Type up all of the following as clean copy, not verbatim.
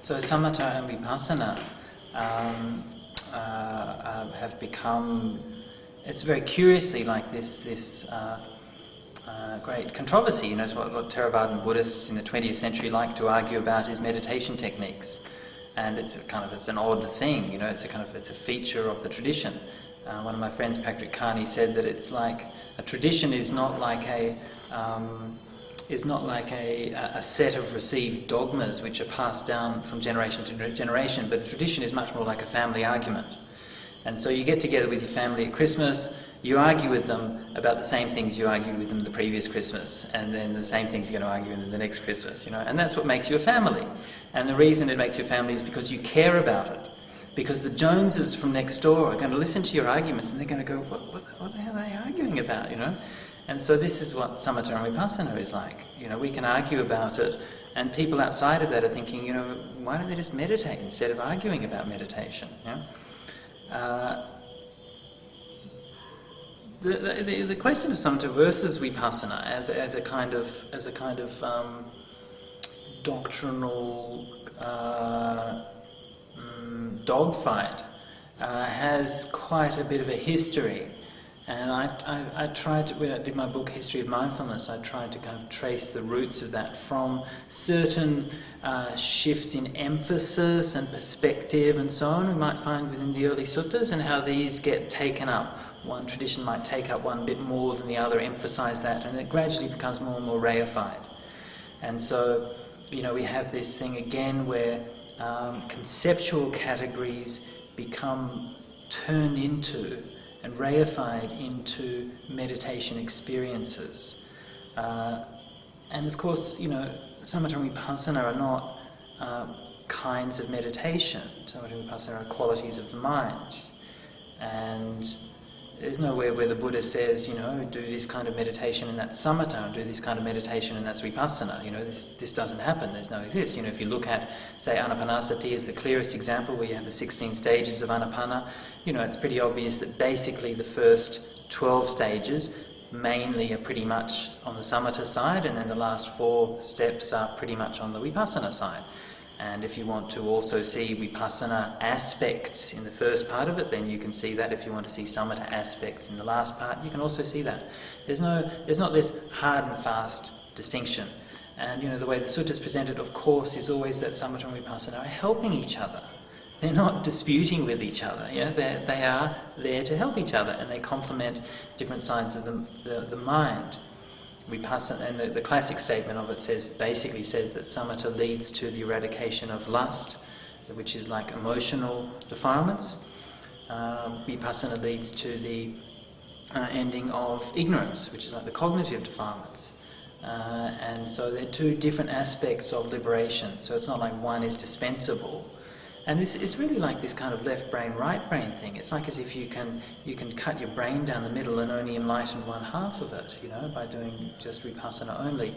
So Samatha and Vipassana have become, it's very curiously like this great controversy. You know, it's what Theravadan Buddhists in the 20th century like to argue about is meditation techniques. And it's an odd thing, you know, it's a feature of the tradition. One of my friends, Patrick Carney, said that it's like a tradition is not like a set of received dogmas which are passed down from generation to generation, but a tradition is much more like a family argument. And so you get together with your family at Christmas, you argue with them about the same things you argued with them the previous Christmas, and then the same things you're going to argue with them the next Christmas, you know, and that's what makes you a family. And the reason it makes you a family is because you care about it. Because the Joneses from next door are going to listen to your arguments and they're going to go, what the hell are they arguing about, you know? And so this is what Samatha and Vipassana is like. You know, we can argue about it, and people outside of that are thinking, you know, why don't they just meditate instead of arguing about meditation? You know? The question of Samatha versus Vipassana as a kind of doctrinal dogfight has quite a bit of a history. And I tried to, when I did my book History of Mindfulness, I tried to kind of trace the roots of that from certain shifts in emphasis and perspective and so on we might find within the early suttas, and how these get taken up. One tradition might take up one bit more than the other, emphasize that, and it gradually becomes more and more reified. And so, you know, we have this thing again where conceptual categories become turned into and reified into meditation experiences. And of course, you know, Samatha and Vipassana are not kinds of meditation. Samatha and Vipassana are qualities of the mind. And there's nowhere where the Buddha says, you know, do this kind of meditation and that's samatha, and do this kind of meditation and that's vipassana. You know, this doesn't happen, there's no exist. You know, if you look at, say, anapanasati is the clearest example, where you have the 16 stages of anapana, you know, it's pretty obvious that basically the first 12 stages mainly are pretty much on the samatha side, and then the last 4 steps are pretty much on the vipassana side. And if you want to also see vipassana aspects in the first part of it, then you can see that. If you want to see samatha aspects in the last part, you can also see that. There's not this hard and fast distinction. And you know, the way the suttas present it, of course, is always that samatha and vipassana are helping each other. They're not disputing with each other. You know, they are there to help each other, and they complement different sides of the mind. Vipassana, and the classic statement of it basically says that samatha leads to the eradication of lust, which is like emotional defilements. Vipassana leads to the ending of ignorance, which is like the cognitive defilements. And so they're 2 different aspects of liberation. So it's not like one is dispensable. And this is really like this kind of left brain, right brain thing. It's like as if you can cut your brain down the middle and only enlighten one half of it, you know, by doing just vipassana only.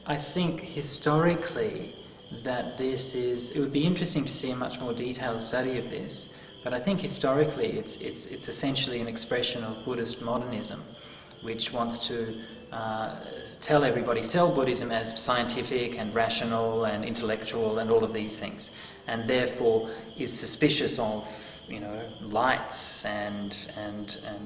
I think historically that it would be interesting to see a much more detailed study of this, but I think historically it's essentially an expression of Buddhist modernism, which wants to tell everybody, sell Buddhism as scientific and rational and intellectual and all of these things, and therefore is suspicious of, you know, lights and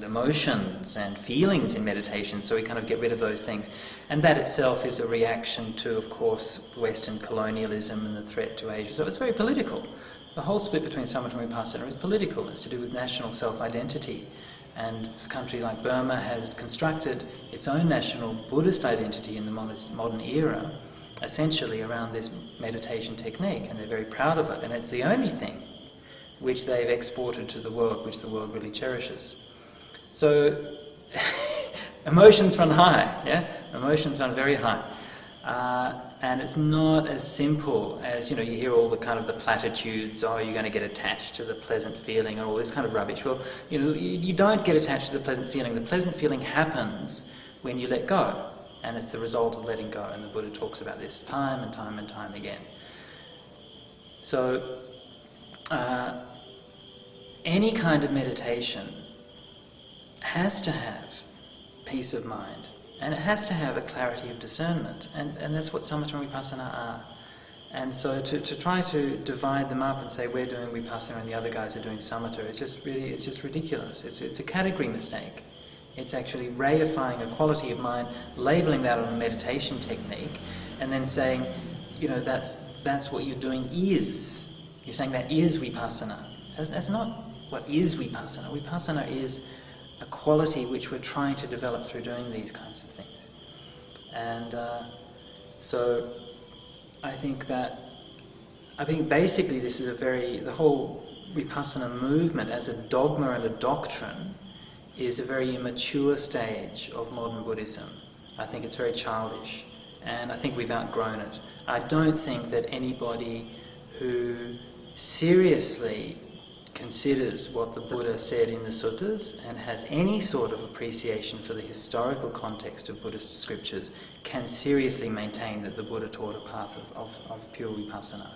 emotions and feelings in meditation, so we kind of get rid of those things. And that itself is a reaction to, of course, Western colonialism and the threat to Asia. So it's very political. The whole split between Samatha and Vipassana is political. It's to do with national self-identity. And a country like Burma has constructed its own national Buddhist identity in the modern era, essentially around this meditation technique, and they're very proud of it, and it's the only thing which they've exported to the world, which the world really cherishes. So emotions run high, yeah? Emotions run very high. And it's not as simple as, you know, you hear all the kind of the platitudes, oh, you're going to get attached to the pleasant feeling and all this kind of rubbish. Well, you know, you don't get attached to the pleasant feeling. The pleasant feeling happens when you let go. And it's the result of letting go, and the Buddha talks about this time and time and time again. So, any kind of meditation has to have peace of mind, and it has to have a clarity of discernment, and that's what Samatha and Vipassana are. And so to try to divide them up and say we're doing Vipassana and the other guys are doing Samatha, it's just ridiculous. It's a category mistake. It's actually reifying a quality of mind, labelling that on a meditation technique, and then saying, that's what you're doing is. You're saying that is Vipassana. That's not what is Vipassana. Vipassana is a quality which we're trying to develop through doing these kinds of things. And so I think basically this is the whole Vipassana movement as a dogma and a doctrine is a very immature stage of modern Buddhism. I think it's very childish, and I think we've outgrown it. I don't think that anybody who seriously considers what the Buddha said in the suttas and has any sort of appreciation for the historical context of Buddhist scriptures can seriously maintain that the Buddha taught a path of pure Vipassana.